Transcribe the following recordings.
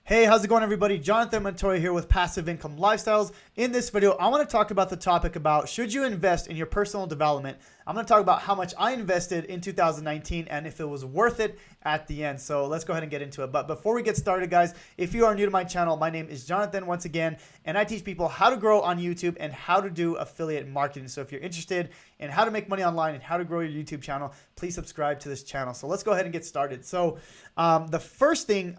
Hey, how's it going, everybody? Jonathan Montoya here with Passive Income Lifestyles. In this video, I want to talk about the topic about should you invest in your personal development. I'm going to talk about how much I invested in 2019 and if it was worth it at the end. So let's go ahead and get into it. But before we get started, guys, if you are new to my channel, my name is Jonathan once again, and I teach people how to grow on YouTube and how to do affiliate marketing. So if you're interested in how to make money online and how to grow your YouTube channel, please subscribe to this channel. So let's go ahead and get started. So the first thing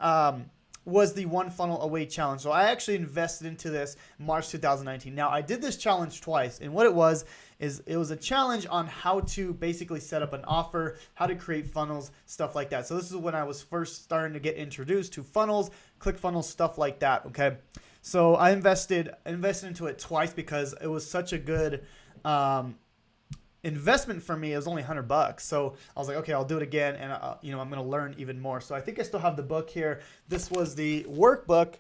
was the One Funnel Away challenge. So I actually invested into this March 2019. Now I did this challenge twice, and what it was is it was a challenge on how to basically set up an offer, how to create funnels, stuff like that. So this is when I was first starting to get introduced to funnels, Clickfunnels, stuff like that. Okay, so I invested into it twice because it was such a good investment for me. It was only $100, so I was like, okay, I'll do it again, and I'm going to learn even more. So I think I still have the book here. This was the workbook,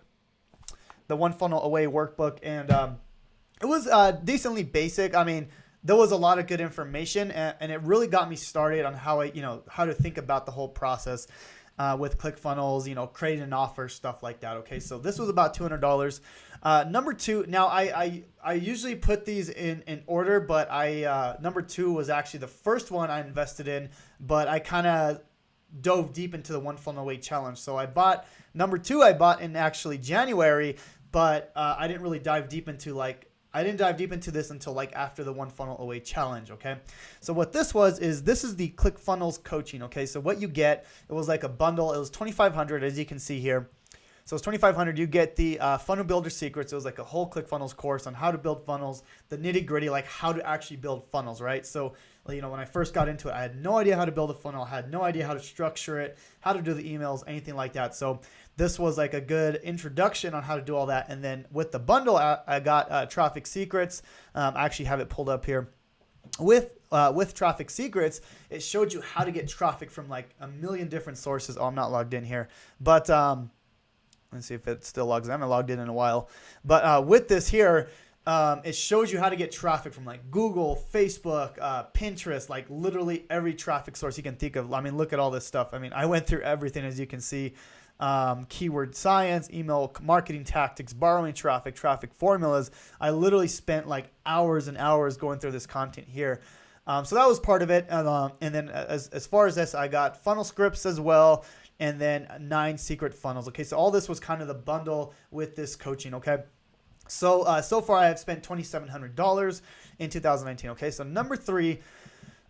the One Funnel Away workbook, and it was decently basic. I mean, there was a lot of good information, and it really got me started on how how to think about the whole process with ClickFunnels, creating an offer, stuff like that. Okay, so this was about $200. Number two, now I usually put these in order, but number two was actually the first one I invested in, but I kind of dove deep into the One Funnel Away challenge. So I bought number two. I bought in actually January, but I didn't really dive deep into this until like after the One Funnel Away challenge. Okay, so what this is the ClickFunnels coaching. Okay, so what you get, it was like a bundle. It was $2,500, as you can see here. So it's $2,500. You get the funnel builder secrets. It was like a whole ClickFunnels course on how to build funnels, the nitty gritty, like how to actually build funnels, right? So when I first got into it, I had no idea how to build a funnel. I had no idea how to structure it, how to do the emails, anything like that. So this was like a good introduction on how to do all that. And then with the bundle, I got traffic secrets. I actually have it pulled up here. With traffic secrets, it showed you how to get traffic from like a million different sources. Oh, I'm not logged in here, but let's see if it still logs in. I haven't logged in a while. But with this here, it shows you how to get traffic from like Google, Facebook, Pinterest, like literally every traffic source you can think of. I mean, look at all this stuff. I mean, I went through everything, as you can see. Keyword science, email marketing tactics, borrowing traffic, traffic formulas. I literally spent like hours and hours going through this content here. So that was part of it. And then as far as this, I got funnel scripts as well, and then 9 secret funnels. Okay, so all this was kind of the bundle with this coaching. Okay, so so far I have spent $2,700 in 2019. Okay, so number 3.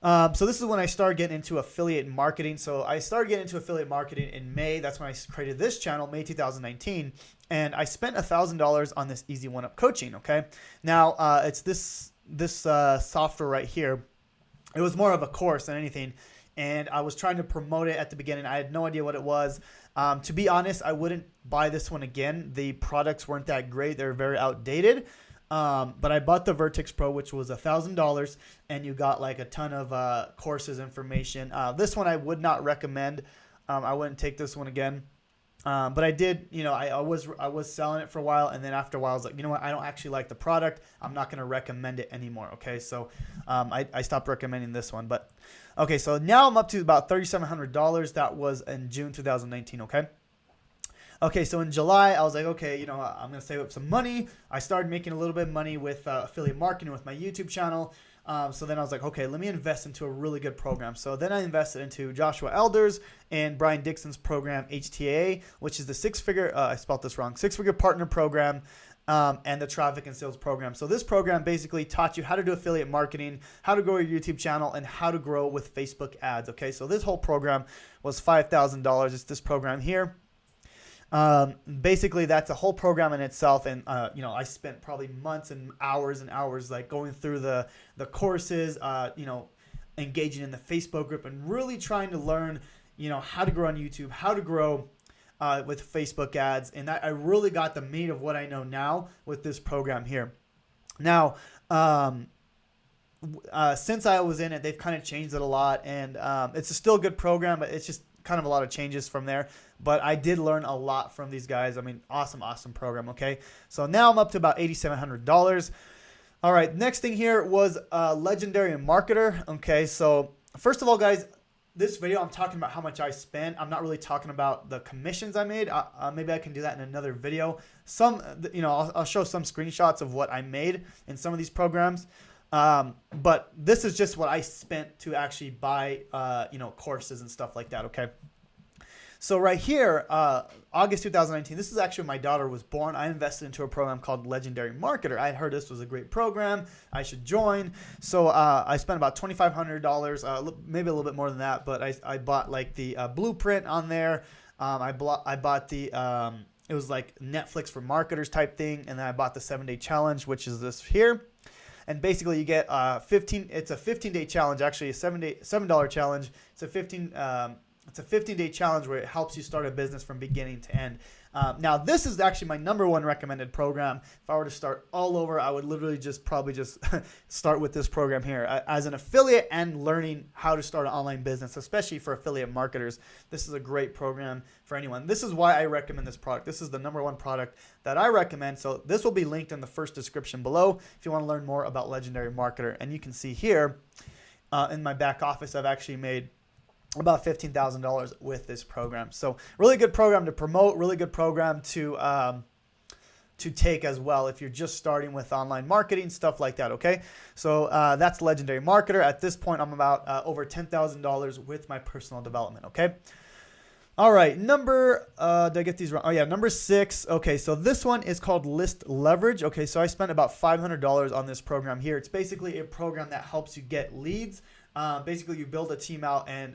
So this is when I started getting into affiliate marketing. So I started getting into affiliate marketing in May. That's when I created this channel, May 2019. And I spent $1,000 on this Easy One Up coaching. Okay, now it's this software right here. It was more of a course than anything. And I was trying to promote it at the beginning. I had no idea what it was. To be honest, I wouldn't buy this one again. The products weren't that great. They're very outdated. But I bought the Vertex Pro, which was $1,000, and you got like a ton of courses, information. This one I would not recommend. I wouldn't take this one again. But I did, I was selling it for a while, and then after a while I was like, you know what, I don't actually like the product. I'm not going to recommend it anymore. Okay, so I stopped recommending this one. But okay, so now I'm up to about $3,700. That was in June 2019. Okay, so in July, I was like, okay, I'm going to save up some money. I started making a little bit of money with affiliate marketing with my YouTube channel. So then I was like, okay, let me invest into a really good program. So then I invested into Joshua Elder's and Brian Dixon's program, HTAA, which is the six-figure partner program, and the traffic and sales program. So this program basically taught you how to do affiliate marketing, how to grow your YouTube channel, and how to grow with Facebook ads. Okay, so this whole program was $5,000. It's this program here. Basically that's a whole program in itself, and I spent probably months and hours like going through the courses, engaging in the Facebook group, and really trying to learn how to grow on YouTube, how to grow with Facebook ads. And I really got the meat of what I know now with this program here. Now since I was in it, they've kind of changed it a lot, and it's a still good program, but it's just kind of a lot of changes from there. But I did learn a lot from these guys. I mean, awesome program. Okay, so now I'm up to about $8,700. All right, next thing here was Legendary Marketer. Okay, so first of all, guys, this video, I'm talking about how much I spent. I'm not really talking about the commissions I made. Maybe I can do that in another video. I'll show some screenshots of what I made in some of these programs. But this is just what I spent to actually buy, courses and stuff like that. Okay. So right here, August 2019, this is actually when my daughter was born. I invested into a program called Legendary Marketer. I heard this was a great program. I should join. So I spent about $2,500, maybe a little bit more than that. But I bought like the blueprint on there. I bought the, it was like Netflix for marketers type thing. And then I bought the 7-day challenge, which is this here. And basically you get it's a 15-day challenge, actually a $7 challenge. It's a 15-day challenge where it helps you start a business from beginning to end. Now, this is actually my #1 recommended program. If I were to start all over, I would literally probably just start with this program here. As an affiliate and learning how to start an online business, especially for affiliate marketers, this is a great program for anyone. This is why I recommend this product. This is the #1 product that I recommend. So this will be linked in the first description below if you want to learn more about Legendary Marketer. And you can see here in my back office, I've actually made about $15,000 with this program. So really good program to promote, really good program to take as well if you're just starting with online marketing, stuff like that, okay? So that's Legendary Marketer. At this point, I'm about over $10,000 with my personal development, okay? All right, did I get these wrong? Oh yeah, number 6. Okay, so this one is called List Leverage. Okay, so I spent about $500 on this program here. It's basically a program that helps you get leads. Basically, you build a team out, and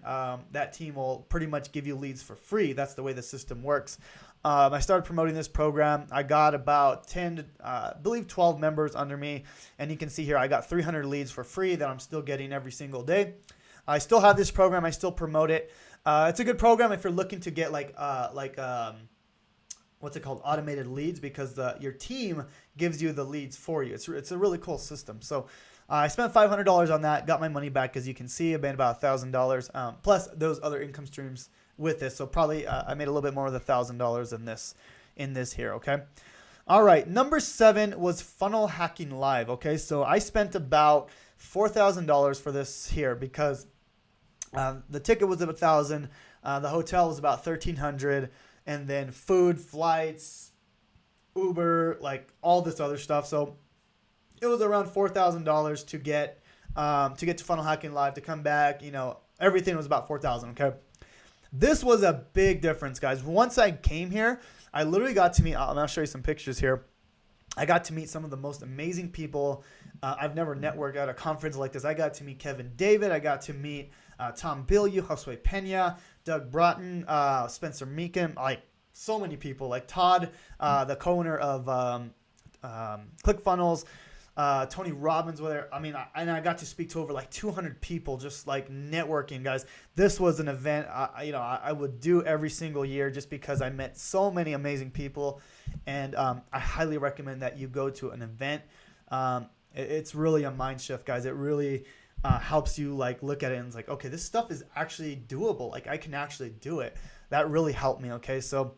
that team will pretty much give you leads for free. That's the way the system works. I started promoting this program. I got about 12 members under me, and you can see here I got 300 leads for free that I'm still getting every single day. I still have this program. I still promote it. It's a good program if you're looking to get what's it called, automated leads, because your team gives you the leads for you. It's a really cool system. So I spent $500 on that, got my money back. As you can see, I made about $1,000 plus those other income streams with this. So probably I made a little bit more than $1,000 in this here. Okay. All right. Number 7 was Funnel Hacking Live. Okay. So I spent about $4,000 for this here because the ticket was $1,000. The hotel was about $1,300, and then food, flights, Uber, like all this other stuff. So it was around $4,000 to get to Funnel Hacking Live, to come back. Everything was about $4,000. Okay, this was a big difference, guys. Once I came here, I literally got to meet. I'll show you some pictures here. I got to meet some of the most amazing people. I've never networked at a conference like this. I got to meet Kevin David. I got to meet Tom Bilyeu, Josue Pena, Doug Broughton, Spencer Meekin, like so many people. Like Todd, the co-owner of Clickfunnels. Tony Robbins was there. I got to speak to over like 200 people, just like networking, guys. This was an event I would do every single year just because I met so many amazing people, and I highly recommend that you go to an event. It's really a mind shift, guys. It really helps you like look at it and it's like, okay, this stuff is actually doable. Like I can actually do it. That really helped me. Okay, so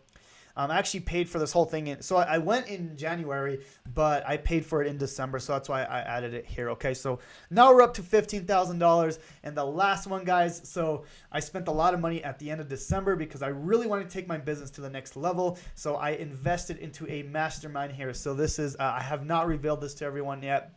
I actually paid for this whole thing. So I went in January, but I paid for it in December. So that's why I added it here. Okay, so now we're up to $15,000. And the last one, guys. So I spent a lot of money at the end of December because I really wanted to take my business to the next level. So I invested into a mastermind here. So this is, I have not revealed this to everyone yet.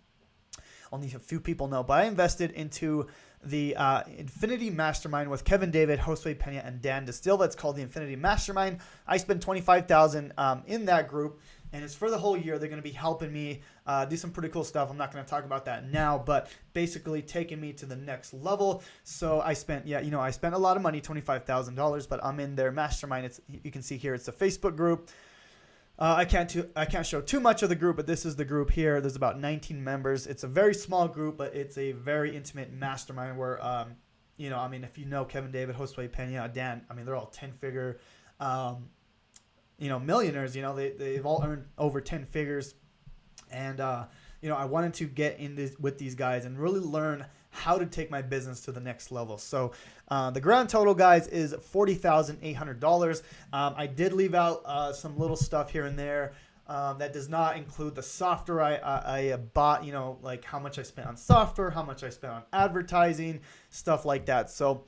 Only a few people know, but I invested into the Infinity Mastermind with Kevin David, Josue Pena, and Dan Distill. That's called the Infinity Mastermind. I spent $25,000 in that group, and it's for the whole year. They're going to be helping me do some pretty cool stuff. I'm not going to talk about that now, but basically taking me to the next level. So I spent, I spent a lot of money, $25,000, but I'm in their mastermind. You can see here, it's a Facebook group. I can't show too much of the group, but this is the group here. There's about 19 members. It's a very small group, but it's a very intimate mastermind where, if you know Kevin David, Josue Pena, Dan, they're all 10-figure, millionaires. They've all earned over 10 figures. And, I wanted to get in this with these guys and really learn how to take my business to the next level. So the grand total, guys, is $40,800. I did leave out some little stuff here and there. That does not include the software I bought, like how much I spent on software, how much I spent on advertising, stuff like that. So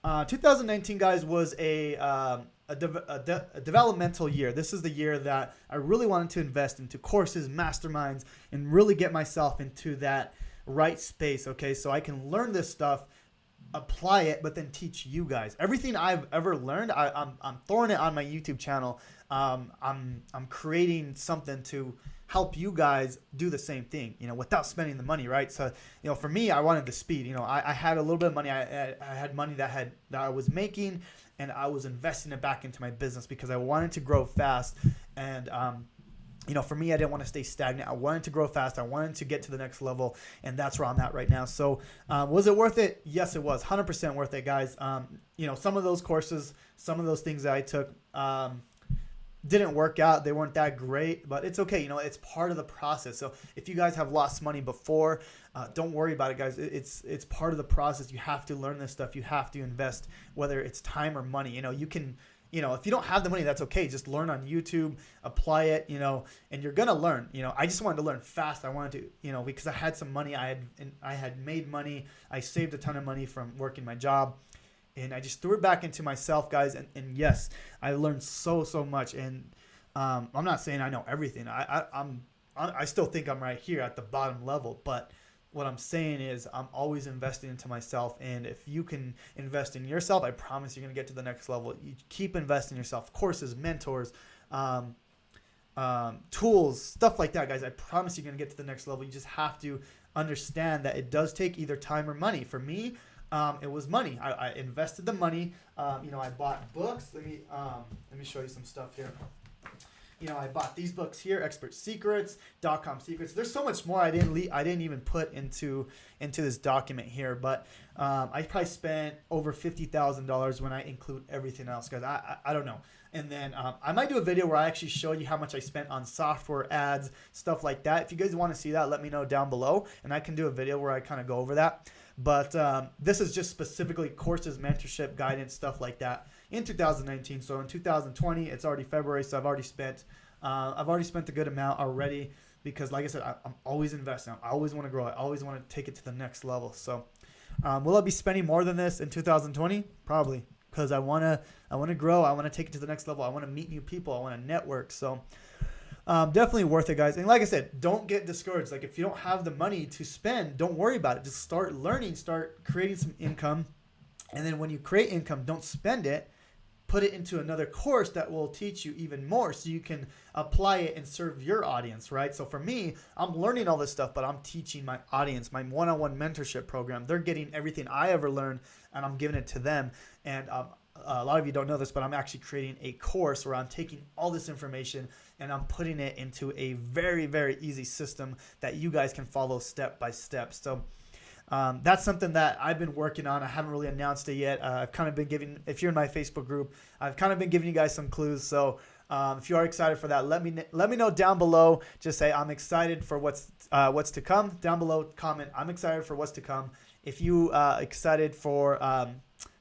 2019, guys, was a developmental year. This is the year that I really wanted to invest into courses, masterminds, and really get myself into that right space. Okay, so I can learn this stuff, apply it, but then teach you guys everything I've ever learned. I'm throwing it on my YouTube channel. I'm creating something to help you guys do the same thing, without spending the money, right? So, for me, I wanted the speed. I had a little bit of money. I had money that I was making, and I was investing it back into my business because I wanted to grow fast. And for me, I didn't want to stay stagnant. I wanted to grow fast. I wanted to get to the next level, and that's where I'm at right now. So was it worth it? Yes, it was. 100% worth it, guys. Some of those courses, some of those things that I took didn't work out. They weren't that great, but it's okay. It's part of the process. So if you guys have lost money before, don't worry about it, guys. It's part of the process. You have to learn this stuff. You have to invest, whether it's time or money. You can, if you don't have the money, that's okay. Just learn on YouTube, apply it, and you're going to learn. I just wanted to learn fast. I wanted to, because I had some money. I had made money. I saved a ton of money from working my job. And I just threw it back into myself, guys. And yes, I learned so much. And I'm not saying I know everything. I still think I'm right here at the bottom level. But what I'm saying is I'm always investing into myself. And if you can invest in yourself, I promise you're going to get to the next level. You keep investing in yourself. Courses, mentors, tools, stuff like that, guys. I promise you're going to get to the next level. You just have to understand that it does take either time or money. For me, it was money. I invested the money. I bought books. Let me show you some stuff here. I bought these books here, Expert Secrets, .com Secrets. There's so much more I didn't even put into this document here, but I probably spent over $50,000 when I include everything else, guys. I don't know. And then I might do a video where I actually show you how much I spent on software, ads, stuff like that. If you guys want to see that, let me know down below, and I can do a video where I kind of go over that. But this is just specifically courses, mentorship, guidance, stuff like that in 2019. So in 2020, it's already February, so I've already spent a good amount already because, like I said, I'm always investing. I always want to grow. I always want to take it to the next level. So will I be spending more than this in 2020? Probably, because I want to grow. I want to take it to the next level. I want to meet new people. I want to network. So definitely worth it, guys. And like I said, don't get discouraged. Like if you don't have the money to spend, don't worry about it. Just start learning, start creating some income. And then when you create income, don't spend it. Put it into another course that will teach you even more so you can apply it and serve your audience, right? So for me, I'm learning all this stuff, but I'm teaching my audience, my one-on-one mentorship program. They're getting everything I ever learned, and I'm giving it to them. And a lot of you don't know this, but I'm actually creating a course where I'm taking all this information and I'm putting it into a very, very easy system that you guys can follow step by step. So that's something that I've been working on. I haven't really announced it yet. I've kind of been giving, if you're in my Facebook group, I've kind of been giving you guys some clues. So if you are excited for that, let me know down below. Just say I'm excited for what's to come. Down below, comment I'm excited for what's to come. If you excited for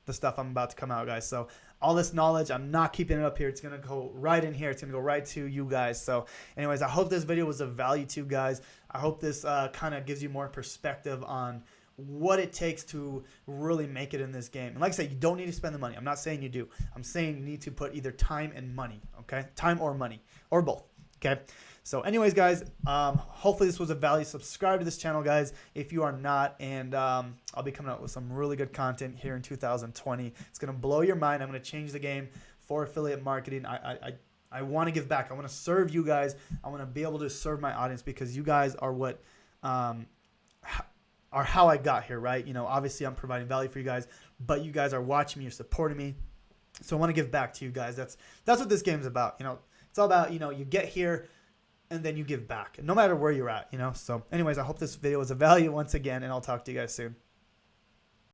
the stuff I'm about to come out, guys. So all this knowledge, I'm not keeping it up here. It's going to go right in here. It's going to go right to you guys. So anyways, I hope this video was of value to you guys. I hope this kind of gives you more perspective on what it takes to really make it in this game. And like I said, you don't need to spend the money. I'm not saying you do. I'm saying you need to put either time and money, okay? Time or money, or both, okay? So anyways, guys, hopefully this was of value. Subscribe to this channel, guys, if you are not. And I'll be coming out with some really good content here in 2020. It's going to blow your mind. I'm going to change the game for affiliate marketing. I want to give back. I want to serve you guys. I want to be able to serve my audience because you guys are what are how I got here, right? Obviously I'm providing value for you guys, but you guys are watching me, you're supporting me. So I want to give back to you guys. That's what this game is about. It's all about, you get here and then you give back, no matter where you're at, So anyways, I hope this video was of value once again, and I'll talk to you guys soon.